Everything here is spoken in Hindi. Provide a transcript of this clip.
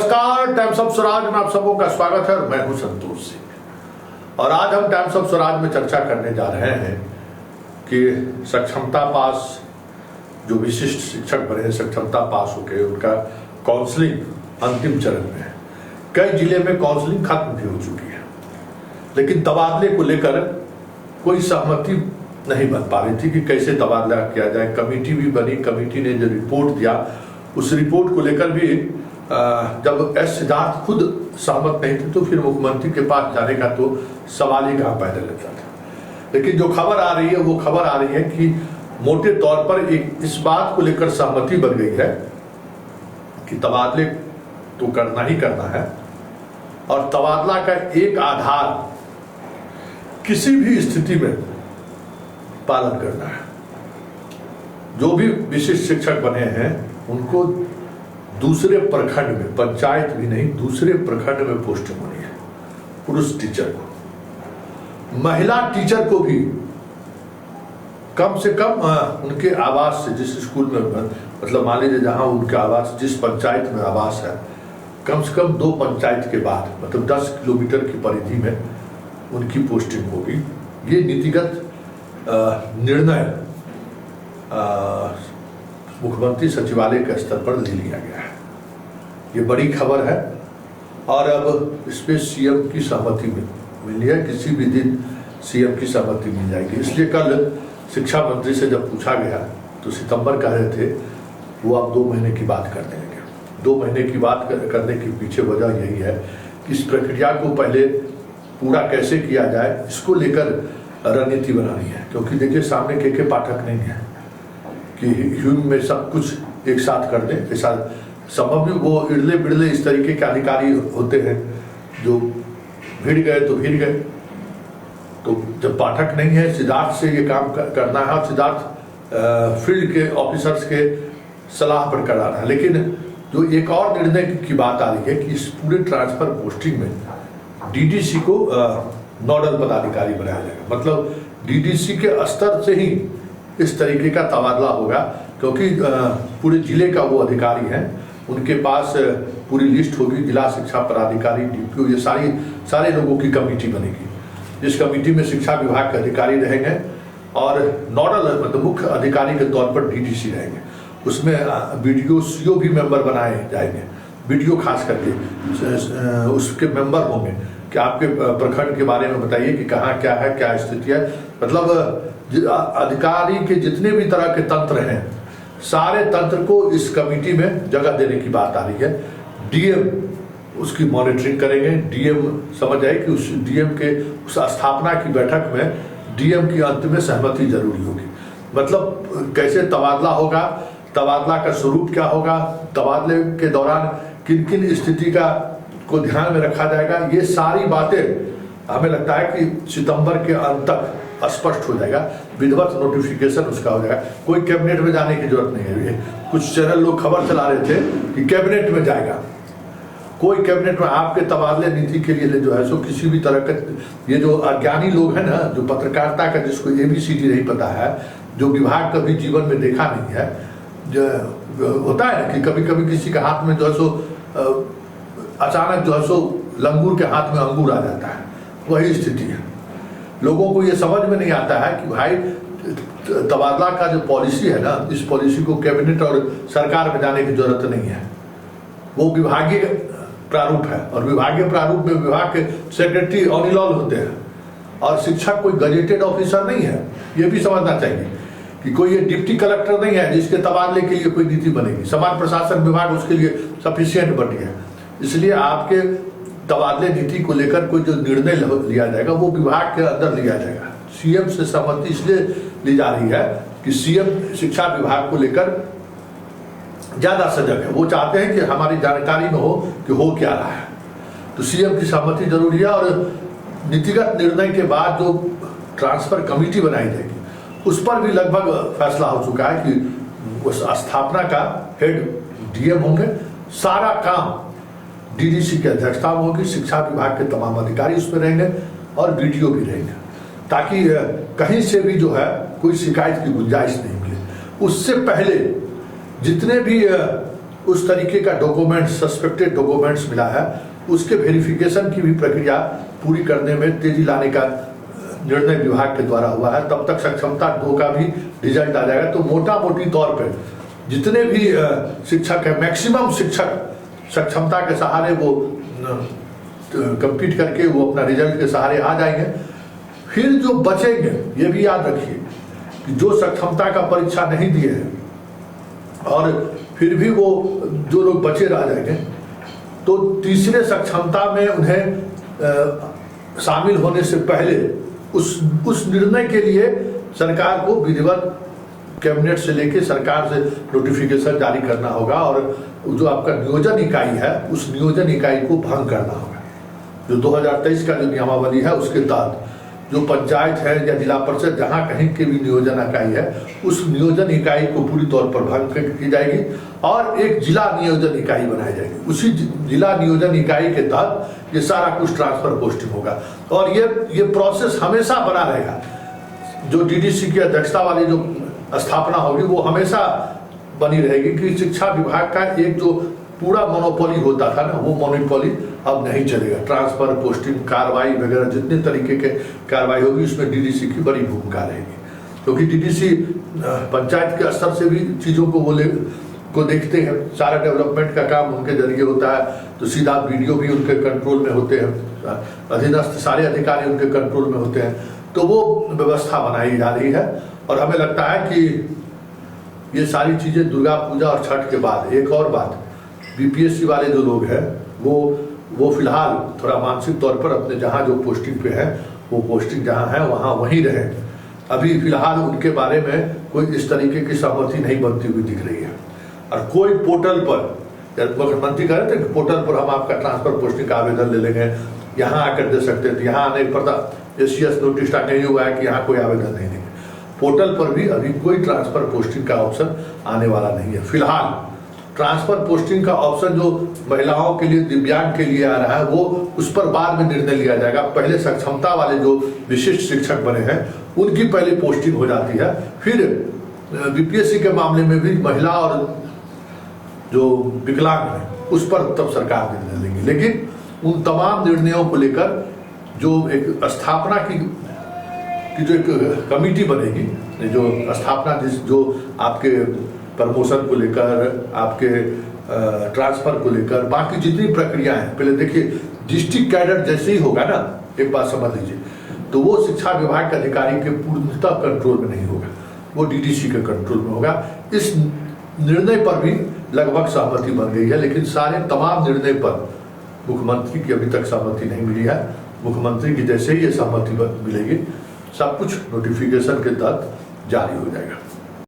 नमस्कार, टाइम्स ऑफ स्वराज में आप सबों का स्वागत है और मैं हूं संतोष सिंह। और आज हम टाइम्स ऑफ स्वराज में चर्चा करने जा रहे हैं कि सक्षमता पास जो विशिष्ट शिक्षक बने हैं, सक्षमता पास हो गए, उनका काउंसलिंग अंतिम चरण में है। कई जिले में काउंसलिंग खत्म भी हो चुकी है, लेकिन तबादले को लेकर कोई सहमति नहीं बन पा रही थी कि कैसे तबादला किया जाए। कमेटी भी बनी, कमेटी ने जो रिपोर्ट दिया उस रिपोर्ट को लेकर भी जब एस सिद्धार्थ खुद सहमत नहीं थे तो फिर मुख्यमंत्री के पास जाने का तो सवाल ही कहाँ पैदा लेता था। लेकिन जो खबर आ रही है वो खबर आ रही है कि मोटे तौर पर एक इस बात को लेकर सहमति बन गई है कि तबादले तो करना ही करना है और तबादला का एक आधार किसी भी स्थिति में पालन करना है। जो भी विशिष्ट शिक्षक बने हैं उनको दूसरे प्रखंड में, पंचायत भी नहीं, दूसरे प्रखंड में पोस्टिंग होनी है। पुरुष टीचर को, महिला टीचर को भी कम से कम उनके आवास से, जिस स्कूल में मतलब मान लीजिए जहां उनके आवास, जिस पंचायत में आवास है, कम से कम 2 पंचायत के बाद मतलब 10 किलोमीटर की परिधि में उनकी पोस्टिंग होगी। ये नीतिगत निर्णय मुख्यमंत्री सचिवालय के स्तर पर ले लिया गया है। ये बड़ी खबर है और अब इस पे सीएम की सहमति मिली है। किसी भी दिन सीएम की सहमति मिल जाएगी। इसलिए कल शिक्षा मंत्री से जब पूछा गया तो सितंबर कह रहे थे, वो अब 2 महीने की बात करने लगे। 2 महीने की बात करने के पीछे वजह यही है कि इस प्रक्रिया को पहले पूरा कैसे किया जाए, इसको लेकर रणनीति बनानी है। क्योंकि देखिए सामने के पाठक नहीं है कि ह्यूम में सब कुछ एक साथ कर दें, ऐसा संभव नहीं। वो इड़ले बिड़ले इस तरीके के अधिकारी होते हैं जो भिड़ गए तो भिड़ गए। तो जब पाठक नहीं है, सिद्धार्थ से ये काम करना है, सिद्धार्थ फील्ड के ऑफिसर्स के सलाह पर कराना है। लेकिन जो एक और निर्णय की बात आ रही है कि इस पूरे ट्रांसफर पोस्टिंग में डीडीसी को नोडल पदाधिकारी बनाया जाएगा। मतलब डीडीसी के स्तर से ही इस तरीके का तबादला होगा, क्योंकि पूरे जिले का वो अधिकारी हैं, उनके पास पूरी लिस्ट होगी। जिला शिक्षा पदाधिकारी, डीपीओ, ये सारे लोगों की कमेटी बनेगी, जिस कमेटी में शिक्षा विभाग के अधिकारी रहेंगे और नोडल मतलब मुख्य अधिकारी के तौर पर डीडीसी रहेंगे। उसमें बीडीओ, सीओ भी मेंबर बनाए जाएंगे। बीडीओ खास करके उसके मेंबर होंगे कि आपके प्रखंड के बारे में बताइए कि कहाँ क्या है, क्या स्थिति है। मतलब अधिकारी के जितने भी तरह के तंत्र हैं, सारे तंत्र को इस कमेटी में जगह देने की बात आ रही है। डीएम उसकी मॉनिटरिंग करेंगे। डीएम समझ आए कि उस डीएम के उस स्थापना की बैठक में डीएम की अंत में सहमति जरूरी होगी। मतलब कैसे तबादला होगा, तबादला का स्वरूप क्या होगा, तबादले के दौरान किन किन स्थिति को ध्यान में रखा जाएगा, ये सारी बातें हमें लगता है कि सितंबर के अंत तक स्पष्ट हो जाएगा। विधिवत नोटिफिकेशन उसका हो जाएगा। कोई कैबिनेट में जाने की जरूरत नहीं है। कुछ चैनल लोग खबर चला रहे थे कि कैबिनेट में जाएगा। कोई कैबिनेट में आपके तबादले नीति के लिए जो है सो किसी भी तरह का, ये जो अज्ञानी लोग हैं ना, जो पत्रकारिता का जिसको ABCD नहीं पता है, जो विभाग कभी जीवन में देखा नहीं है, जो होता है ना कि कभी कभी किसी के हाथ में जो है सो अचानक जो है सो लंगूर के हाथ में अंगूर आ जाता है, वही स्थिति है। लोगों को ये समझ में नहीं आता है कि भाई तबादला का जो पॉलिसी है ना, इस पॉलिसी को कैबिनेट और सरकार में जाने की जरूरत नहीं है। वो विभागीय प्रारूप है और विभागीय प्रारूप में विभाग के सेक्रेटरी ऑनिलॉल होते हैं और शिक्षक कोई गजेटेड ऑफिसर नहीं है। ये भी समझना चाहिए कि कोई ये डिप्टी कलेक्टर नहीं है जिसके तबादले के लिए कोई नीति बनेगी। समाज प्रशासन विभाग उसके लिए सफिशिएंट बन गया। इसलिए आपके तबादले नीति को लेकर कोई जो निर्णय लिया जाएगा वो विभाग के अंदर लिया जाएगा। सीएम से सहमति इसलिए ली जा रही है कि सीएम शिक्षा विभाग को लेकर ज्यादा सजग है। वो चाहते हैं कि हमारी जानकारी में हो कि हो क्या रहा है, तो सीएम की सहमति जरूरी है। और नीतिगत निर्णय के बाद जो ट्रांसफर कमेटी बनाई जाएगी उस पर भी लगभग फैसला हो चुका है कि उस स्थापना का हेड डीएम होंगे। सारा काम डीडीसी की अध्यक्षता में होगी। शिक्षा विभाग के तमाम अधिकारी उसमें रहेंगे और बीडीओ भी रहेंगे, ताकि कहीं से भी जो है कोई शिकायत की गुंजाइश नहीं मिले। उससे पहले जितने भी उस तरीके का डॉक्यूमेंट्स, सस्पेक्टेड डॉक्यूमेंट्स मिला है, उसके वेरिफिकेशन की भी प्रक्रिया पूरी करने में तेजी लाने का निर्णय विभाग के द्वारा हुआ है। तब तक सक्षमता 2 का भी रिजल्ट आ जाएगा। तो मोटा मोटी तौर पे जितने भी शिक्षक है, मैक्सिमम शिक्षक सक्षमता के सहारे वो कंप्लीट करके वो अपना रिजल्ट के सहारे आ जाएंगे। फिर जो बचेंगे, ये भी याद रखिए कि जो सक्षमता का परीक्षा नहीं दिए हैं और फिर भी वो जो लोग बचे रह जाएंगे, तो तीसरे सक्षमता में उन्हें शामिल होने से पहले उस निर्णय के लिए सरकार को विधिवत कैबिनेट से लेके सरकार से नोटिफिकेशन जारी करना होगा और जो आपका नियोजन इकाई है उस नियोजन इकाई को भंग करना होगा। जो 2023 का जो नियमावली है उसके तहत जो पंचायत है या जिला परिषद जहाँ कहीं के भी नियोजन इकाई है, उस नियोजन इकाई को पूरी तौर पर भंग की जाएगी और एक जिला नियोजन इकाई बनाई जाएगी। उसी जिला नियोजन इकाई के तहत ये सारा कुछ ट्रांसफर पोस्टिंग होगा और ये प्रोसेस हमेशा बना रहेगा। जो डीडीसी की अध्यक्षता वाली जो स्थापना होगी वो हमेशा बनी रहेगी कि शिक्षा विभाग का एक जो पूरा मोनोपोली होता था ना, वो मोनोपोली अब नहीं चलेगा। ट्रांसफर, पोस्टिंग, कार्रवाई वगैरह जितने तरीके के कार्रवाई होगी उसमें डीडीसी की बड़ी भूमिका रहेगी, क्योंकि डीडीसी पंचायत के स्तर से भी चीज़ों को देखते हैं। सारा डेवलपमेंट का काम उनके जरिए होता है, तो सीधा वीडियो भी उनके कंट्रोल में होते हैं, अधीनस्थ सारे अधिकारी उनके कंट्रोल में होते हैं। तो वो व्यवस्था बनाई जा रही है और हमें लगता है कि ये सारी चीज़ें दुर्गा पूजा और छठ के बाद। एक और बात, बीपीएससी वाले जो लोग हैं वो फिलहाल थोड़ा मानसिक तौर पर अपने जहाँ जो पोस्टिंग पे है वो पोस्टिंग जहाँ है वहाँ वहीं रहे। अभी फिलहाल उनके बारे में कोई इस तरीके की सहमति नहीं बनती हुई दिख रही है। और कोई पोर्टल पर मुख्यमंत्री कह रहे थे कि पोर्टल पर हम आपका ट्रांसफर पोस्टिंग का आवेदन ले लेंगे, यहाँ आकर दे सकते थे, यहाँ आने पर एसीएस नोटिस नहीं हुआ है कि यहाँ कोई आवेदन नहीं देंगे। पोर्टल पर भी अभी कोई ट्रांसफर पोस्टिंग का ऑप्शन आने वाला नहीं है। फिलहाल ट्रांसफर पोस्टिंग का ऑप्शन जो महिलाओं के लिए, दिव्यांग के लिए आ रहा है, वो उस पर बाद में निर्णय लिया जाएगा। पहले सक्षमता वाले जो विशिष्ट शिक्षक बने हैं उनकी पहले पोस्टिंग हो जाती है, फिर बीपीएससी के मामले में भी महिला और जो विकलांग है उस पर तब सरकार निर्णय लेगी। लेकिन उन तमाम निर्णयों को लेकर जो एक स्थापना की जो एक कमेटी बनेगी, जो स्थापना जो आपके प्रमोशन को लेकर, आपके ट्रांसफर को लेकर, बाकी जितनी प्रक्रियाएं हैं, पहले देखिए डिस्ट्रिक्ट कैडर जैसे ही होगा ना, एक बात समझ लीजिए, तो वो शिक्षा विभाग के अधिकारी के पूर्णतः कंट्रोल में नहीं होगा, वो डीडीसी के कंट्रोल में होगा। इस निर्णय पर भी लगभग सहमति बन गई है, लेकिन सारे तमाम निर्णय पर मुख्यमंत्री की अभी तक सहमति नहीं मिली है। मुख्यमंत्री की जैसे ही ये सहमति मिलेगी, सब कुछ नोटिफिकेशन के तहत जारी हो जाएगा।